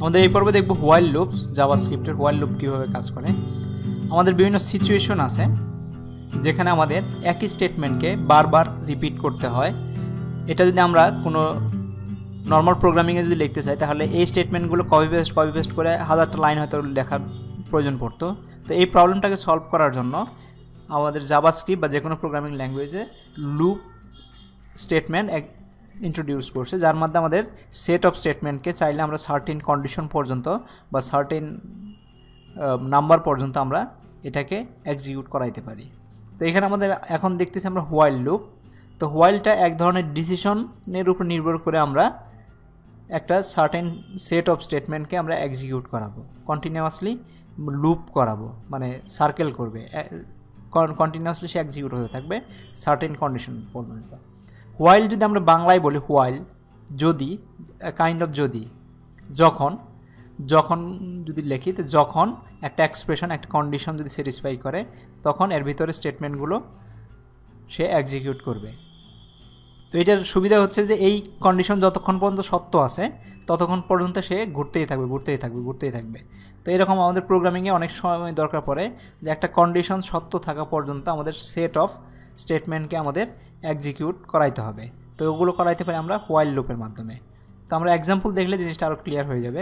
আমাদের এই পর্বে দেখব হোয়াইল লুপস, জাভাস্ক্রিপ্টের হোয়াইল লুপ কীভাবে কাজ করে। আমাদের বিভিন্ন সিচুয়েশন আছে যেখানে আমাদের একই স্টেটমেন্টকে বারবার রিপিট করতে হয়। এটা যদি আমরা কোনো নর্মাল প্রোগ্রামিংয়ে যদি লিখতে চাই তাহলে এই স্টেটমেন্টগুলো কপি পেস্ট করে হাজারটা লাইন হয়তো লেখার প্রয়োজন পড়তো। তো এই প্রবলেমটাকে সলভ করার জন্য আমাদের জাভাস্ক্রিপ্ট বা যে কোনো প্রোগ্রামিং ল্যাঙ্গুয়েজে লুপ স্টেটমেন্ট ইন্ট্রোডিউস করছে, যার মধ্যে আমাদের সেট অফ স্টেটমেন্টকে চাইলে আমরা সার্টেন কন্ডিশন পর্যন্ত বা সার্টেন নাম্বার পর্যন্ত আমরা এটাকে এক্সিকিউট করাইতে পারি। তো এখানে আমাদের এখন দেখতেছি আমরা হোয়াইল লুপ। তো হোয়াইলটা এক ধরনের ডিসিশনের উপর নির্ভর করে আমরা একটা সার্টেন সেট অফ স্টেটমেন্টকে আমরা এক্সিকিউট করাবো, কন্টিনিউয়াসলি লুপ করাবো, মানে সার্কেল করবে, কন্টিনিউয়াসলি সে এক্সিকিউট হতে থাকবে সার্টেন কন্ডিশন পর্যন্ত। হোয়াইল যদি আমরা বাংলায় বলি হোয়াইল, যদি কাইন্ড অফ যদি, যখন যদি লিখি তো যখন একটা এক্সপ্রেশন একটা কন্ডিশন যদি স্যাটিসফাই করে তখন এর ভিতরে স্টেটমেন্টগুলো সে এক্সিকিউট করবে। তো এটার সুবিধা হচ্ছে যে এই কন্ডিশন যতক্ষণ পর্যন্ত সত্য আছে ততক্ষণ পর্যন্ত সে ঘুরতেই থাকবে। তো এরকম আমাদের প্রোগ্রামিংয়ে অনেক সময় দরকার পড়ে যে একটা কন্ডিশন সত্য থাকা পর্যন্ত আমাদের সেট অফ স্টেটমেন্টকে আমাদের এক্সিকিউট করাইতে হবে। তো ওগুলো করাইতে পারি আমরা হোয়াইল লুপের মাধ্যমে। তো আমরা এক্সাম্পল দেখলে জিনিসটা আরও ক্লিয়ার হয়ে যাবে।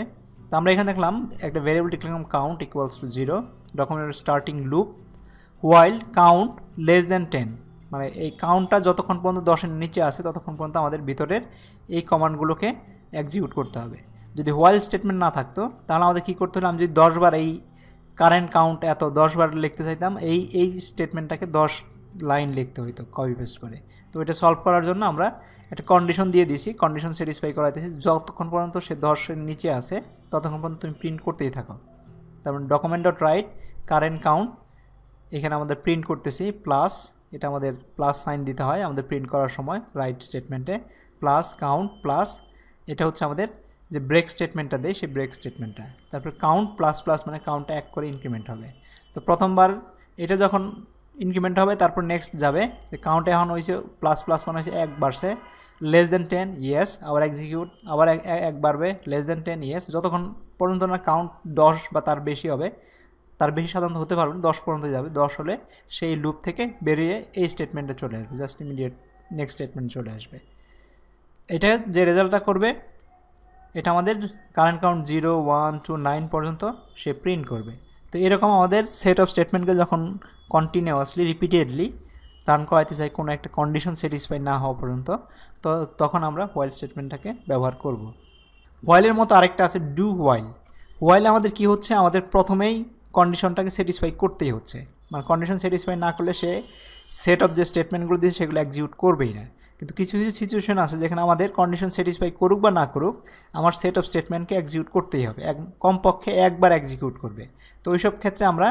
তো আমরা এখানে দেখলাম একটা ভেরিয়েবল লিখলাম কাউন্ট ইকুয়ালস টু 0, ডকুমেন্টের starting loop while count less than 10, মানে এই কাউন্টটা যতক্ষণ পর্যন্ত 10-এর নিচে আসে ততক্ষণ পর্যন্ত আমাদের ভিতরের এই কমান্ডগুলোকে এক্সিকিউট করতে হবে। যদি হোয়াইল স্টেটমেন্ট না থাকতো তাহলে আমাদের কী করতে হলো, আমি যদি 10 বার এই কারেন্ট কাউন্ট এত 10 বার লিখতে চাইতাম, এই স্টেটমেন্টটাকে 10 লাইন লিখতে হইতো কপি পেস্ট করে। তো এটা সলভ করার জন্য আমরা একটা কন্ডিশন দিয়ে দিছি, কন্ডিশন স্যাটিসফাই করাইতেছি, যতক্ষণ পর্যন্ত সে 10-এর নিচে আসে ততক্ষণ পর্যন্ত তুমি প্রিন্ট করতেই থাকো। তারপর document dot right current count, এখানে আমাদের প্রিন্ট করতেছি প্লাস, এটা আমাদের প্লাস সাইন দিতে হয় আমাদের প্রিন্ট করার সময় রাইট স্টেটমেন্টে, প্লাস কাউন্ট প্লাস, এটা হচ্ছে আমাদের যে ব্রেক স্টেটমেন্টটা দেয় সেই ব্রেক স্টেটমেন্টটা। তারপর কাউন্ট প্লাস প্লাস মানে কাউন্টটা 1 করে ইনক্রিমেন্ট হবে। তো প্রথমবার এটা যখন ইনক্রিমেন্ট হবে তারপর নেক্সট যাবে যে কাউন্ট এখন হয়েছে প্লাস প্লাস মানে হয়েছে 1 বাড়ছে, লেস দেন 10 ইয়েস, আবার এক্সিকিউট, আবার 1 বাড়বে, লেস দেন 10 ইয়েস, যতক্ষণ পর্যন্ত না কাউন্ট 10 বা তার বেশি হবে, তার বেশি সাধারণত হতে পারবে 10 পর্যন্ত যাবে, 10 হলে সেই লুপ থেকে বেরিয়ে এই স্টেটমেন্টে চলে আসবে, জাস্ট ইমিডিয়েট নেক্সট স্টেটমেন্ট চলে আসবে। এটা যে রেজাল্টটা করবে এটা আমাদের কারেন্ট কাউন্ট 0, 1, 2, 9 পর্যন্ত সে প্রিন্ট করবে। তো এরকম আমাদের সেট অফ স্টেটমেন্টকে যখন কন্টিনিউয়াসলি রিপিটেডলি রান করাইতে চাই কোনো একটা কন্ডিশন স্যাটিসফাই না হওয়া পর্যন্ত, তো তখন আমরা হোয়াইল স্টেটমেন্টটাকে ব্যবহার করব। হোয়াইলের মতো আরেকটা আছে ডু হোয়াইল। হোয়াইলে আমাদের কি হচ্ছে, আমাদের প্রথমেই কন্ডিশনটাকে স্যাটিসফাই করতেই হচ্ছে, মানে কন্ডিশন স্যাটিসফাই না করলে সে সেট অফ যে স্টেটমেন্টগুলো দিয়েছে সেগুলো এক্সিকিউট করবেই না। কিন্তু কিছু কিছু সিচুয়েশন আছে যেখানে আমাদের কন্ডিশন স্যাটিসফাই করুক বা না করুক আমার সেট অফ স্টেটমেন্টকে এক্সিকিউট করতেই হবে, কমপক্ষে একবার এক্সিকিউট করবে। তো ওইসব ক্ষেত্রে আমরা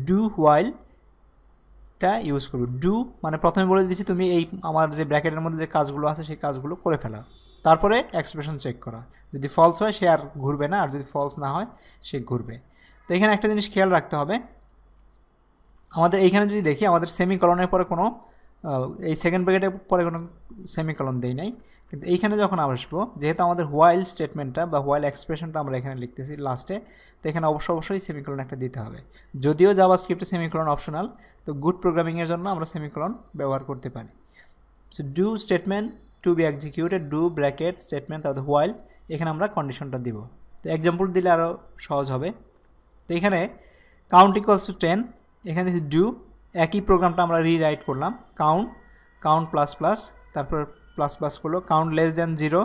ডু হোয়াইলটা ইউজ করব। ডু মানে প্রথমে বলে দিচ্ছি তুমি এই আমার যে ব্র্যাকেটের মধ্যে যে কাজগুলো আছে সেই কাজগুলো করে ফেলা, তারপরে এক্সপ্রেশন চেক করা, যদি ফলস হয় সে আর ঘুরবে না, আর যদি ফলস না হয় সে ঘুরবে। তো এখানে একটা জিনিস খেয়াল রাখতে হবে, আমাদের এইখানে যদি দেখি আমাদের সেমিকলনের পরে কোনো এই সেকেন্ড ব্র্যাকেটের পরে কোনো সেমিকলন দেই নাই, কিন্তু এইখানে যখন আসবো যেহেতু আমাদের হোয়াইল স্টেটমেন্টটা বা হোয়াইল এক্সপ্রেশনটা আমরা এখানে লিখতেছি লাস্টে, তো এখানে অবশ্যই সেমিকলন একটা দিতে হবে। যদিও জাভাস্ক্রিপ্টে সেমিকলন অপশনাল, তো গুড প্রোগ্রামিংয়ের জন্য আমরা সেমিকলন ব্যবহার করতে পারি। So do statement to be executed, do bracket statement তারপর হোয়াইল, এখানে আমরা কন্ডিশনটা দিব। তো এক্সাম্পল দিলে আরও সহজ হবে। তো এখানে কাউন্ট ইকুয়ালস টু 10, এখানে দিচ্ছি ডু, একই প্রোগ্রামটা আমরা রিরাইট করলাম, কাউন্ট প্লাস প্লাস, তারপর প্লাস প্লাস করলো, কাউন্ট লেস দেন 0,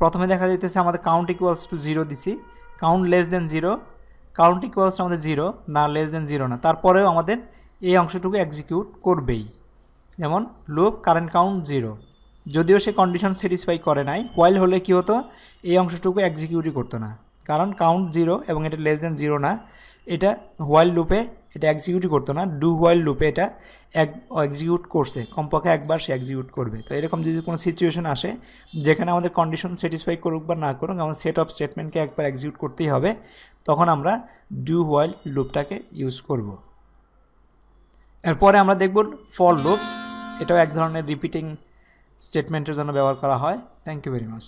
প্রথমে দেখা যাইতেছে আমাদের কাউন্ট ইকুয়ালস টু 0 দিছি, count less than 0, count equals to আমাদের 0 না, লেস দেন 0 না, তারপরেও আমাদের এই অংশটুকু এক্সিকিউট করবেই। যেমন লুপ কারেন্ট কাউন্ট 0, যদিও সে কন্ডিশন স্যাটিসফাই করে নাই, হোয়াইল হলে কী হতো এই অংশটুকু এক্সিকিউটই করতো না, কারণ কাউন্ট 0 এবং এটা লেস দেন 0 না, এটা হোয়াইল লুপে এটা এক্সিকিউটই করতো না, ডু হোয়াইল লুপে এটা এক্সিকিউট করছে, কমপক্ষে একবার সে এক্সিকিউট করবে। তো এরকম যদি কোনো সিচুয়েশন আসে যেখানে আমাদের কন্ডিশন স্যাটিসফাই করুক বা না করুক আমাদের সেট অফ স্টেটমেন্টকে একবার এক্সিকিউট করতেই হবে, তখন আমরা ডু হোয়াইল লুপটাকে ইউজ করব। এরপরে আমরা দেখব ফর লুপস, এটাও এক ধরনের রিপিটিং স্টেটমেন্টের জন্য ব্যবহার করা হয়। Thank you very much.